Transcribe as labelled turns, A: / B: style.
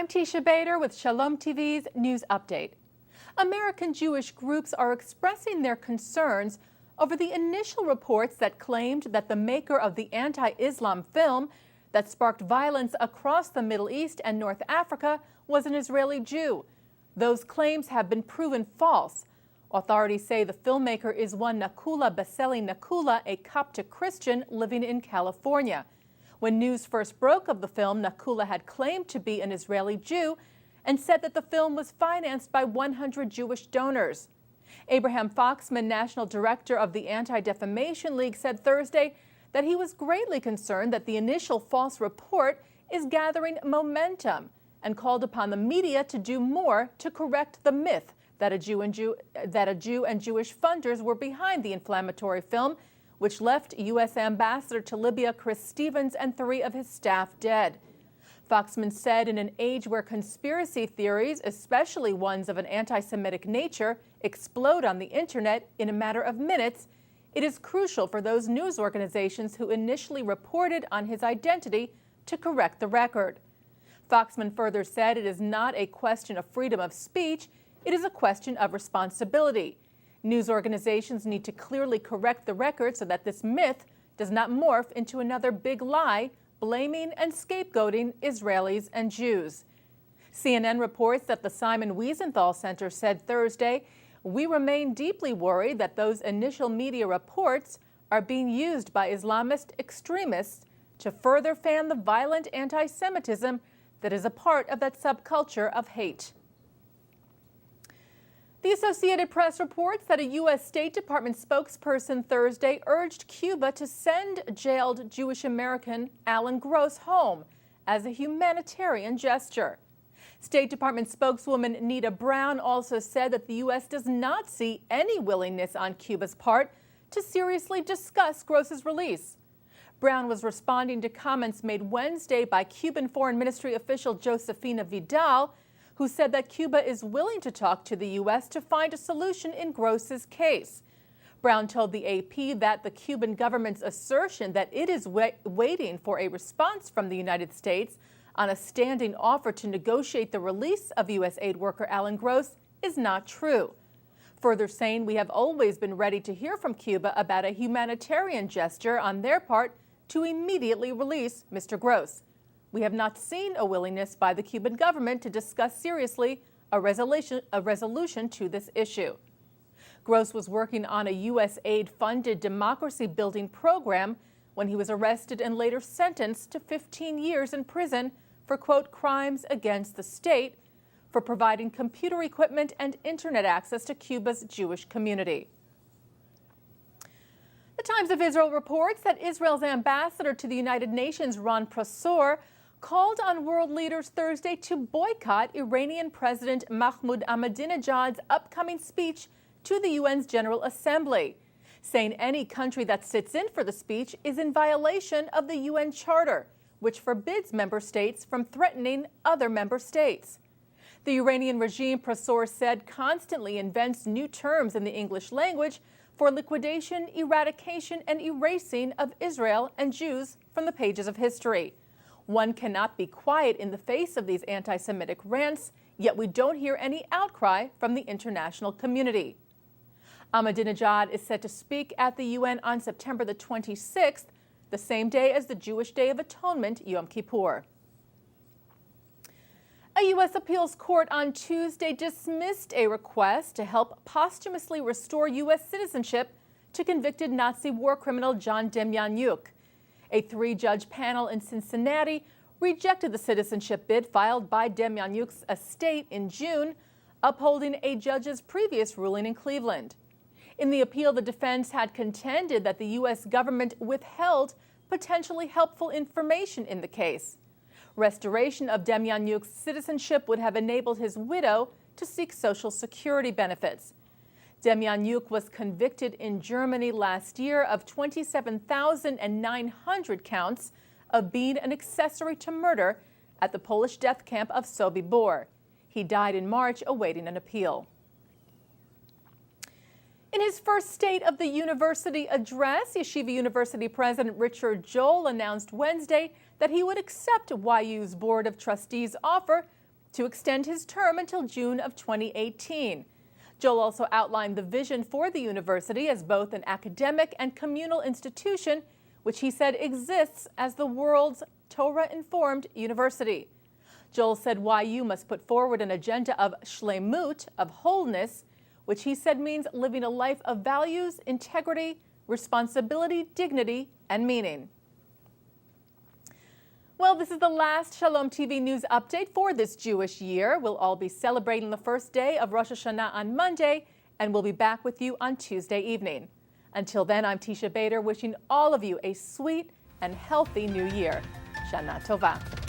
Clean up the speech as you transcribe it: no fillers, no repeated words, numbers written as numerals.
A: I'm Teisha Bader with Shalom TV's News Update. American Jewish groups are expressing their concerns over the initial reports that claimed that the maker of the anti-Islam film that sparked violence across the Middle East and North Africa was an Israeli Jew. Those claims have been proven false. Authorities say the filmmaker is one Nakula Baseli Nakula, a Coptic Christian living in California. When news first broke of the film, Nakula had claimed to be an Israeli Jew and said that the film was financed by 100 Jewish donors. Abraham Foxman, National Director of the Anti-Defamation League, said Thursday that he was greatly concerned that the initial false report is gathering momentum and called upon the media to do more to correct the myth that a Jew and Jewish funders were behind the inflammatory film, which left U.S. Ambassador to Libya Chris Stevens and 3 of his staff dead. Foxman said in an age where conspiracy theories, especially ones of an anti-Semitic nature, explode on the internet in a matter of minutes, it is crucial for those news organizations who initially reported on his identity to correct the record. Foxman further said it is not a question of freedom of speech, it is a question of responsibility. News organizations need to clearly correct the record so that this myth does not morph into another big lie, blaming and scapegoating Israelis and Jews. CNN reports that the Simon Wiesenthal Center said Thursday, "We remain deeply worried that those initial media reports are being used by Islamist extremists to further fan the violent anti-Semitism that is a part of that subculture of hate." The Associated Press reports that a U.S. State Department spokesperson Thursday urged Cuba to send jailed Jewish American Alan Gross home as a humanitarian gesture. State Department spokeswoman Nita Brown also said that the U.S. does not see any willingness on Cuba's part to seriously discuss Gross's release. Brown was responding to comments made Wednesday by Cuban Foreign Ministry official Josefina Vidal, who said that Cuba is willing to talk to the U.S. to find a solution in Gross's case. Brown told the AP that the Cuban government's assertion that it is waiting for a response from the United States on a standing offer to negotiate the release of U.S. aid worker Alan Gross is not true. Further saying, "We have always been ready to hear from Cuba about a humanitarian gesture on their part to immediately release Mr. Gross. We have not seen a willingness by the Cuban government to discuss seriously a resolution to this issue." Gross was working on a U.S. aid-funded democracy-building program when he was arrested and later sentenced to 15 years in prison for, quote, crimes against the state for providing computer equipment and internet access to Cuba's Jewish community. The Times of Israel reports that Israel's ambassador to the United Nations, Ron Prosor, called on world leaders Thursday to boycott Iranian President Mahmoud Ahmadinejad's upcoming speech to the UN's General Assembly, saying any country that sits in for the speech is in violation of the UN Charter, which forbids member states from threatening other member states. The Iranian regime, Prosor said, constantly invents new terms in the English language for liquidation, eradication, and erasing of Israel and Jews from the pages of history. One cannot be quiet in the face of these anti-Semitic rants, yet we don't hear any outcry from the international community. Ahmadinejad is set to speak at the UN on September the 26th, the same day as the Jewish Day of Atonement, Yom Kippur. A U.S. appeals court on Tuesday dismissed a request to help posthumously restore U.S. citizenship to convicted Nazi war criminal John Demjanjuk. A 3-judge panel in Cincinnati rejected the citizenship bid filed by Demjanjuk's estate in June, upholding a judge's previous ruling in Cleveland. In the appeal, the defense had contended that the U.S. government withheld potentially helpful information in the case. Restoration of Demjanjuk's citizenship would have enabled his widow to seek Social Security benefits. Demjanjuk was convicted in Germany last year of 27,900 counts of being an accessory to murder at the Polish death camp of Sobibor. He died in March awaiting an appeal. In his first State of the University address, Yeshiva University President Richard Joel announced Wednesday that he would accept YU's Board of Trustees' offer to extend his term until June of 2018. Joel also outlined the vision for the university as both an academic and communal institution, which he said exists as the world's Torah-informed university. Joel said YU must put forward an agenda of shlemut, of wholeness, which he said means living a life of values, integrity, responsibility, dignity, and meaning. Well, this is the last Shalom TV news update for this Jewish year. We'll all be celebrating the first day of Rosh Hashanah on Monday, and we'll be back with you on Tuesday evening. Until then, I'm Teisha Bader, wishing all of you a sweet and healthy new year. Shana Tova.